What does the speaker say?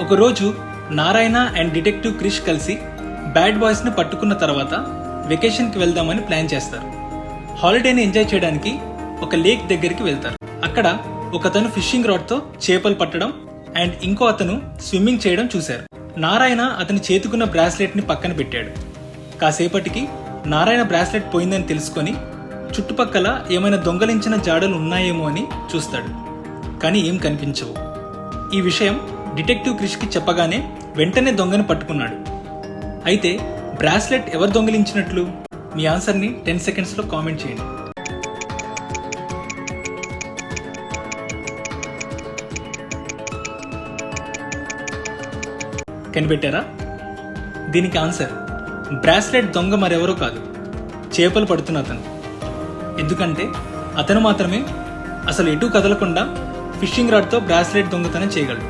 ఒకరోజు Narayana and detective Krish కలిసి bad boys ని పట్టుకున్న తర్వాత వెకేషన్ కి వెళ్దామని ప్లాన్ చేస్తారు. హాలిడేని ఎంజాయ్ చేయడానికి ఒక లేక్ దగ్గరికి వెళ్తారు. అక్కడ ఒకతను ఫిషింగ్ రాడ్ తో చేపలు పట్టడం అండ్ ఇంకో అతను స్విమ్మింగ్ చేయడం చూశారు. నారాయణ అతని చేతుకున్న బ్రాస్లెట్ ని పక్కన పెట్టాడు. కాసేపటికి నారాయణ బ్రాస్లెట్ పోయిందని తెలుసుకొని చుట్టుపక్కల ఏమైనా దొంగలించిన జాడలు ఉన్నాయేమో అని చూస్తాడు. కానీ ఏం కనిపించవు. ఈ విషయం డిటెక్టివ్ క్రిష్ కి చెప్పగానే వెంటనే దొంగని పట్టుకున్నాడు. అయితే బ్రాస్లెట్ ఎవరు దొంగిలించినట్లు? మీ ఆన్సర్ని 10 seconds లో కామెంట్ చేయండి. కనిపెట్టారా? దీనికి ఆన్సర్ బ్రాస్లెట్ దొంగ మరెవరో కాదు, చేపలు పడుతున్న అతను. ఎందుకంటే అతను మాత్రమే అసలు ఎటూ కదలకుండా ఫిషింగ్ రాడ్తో బ్రాస్లెట్ దొంగతనం చేయగలడు.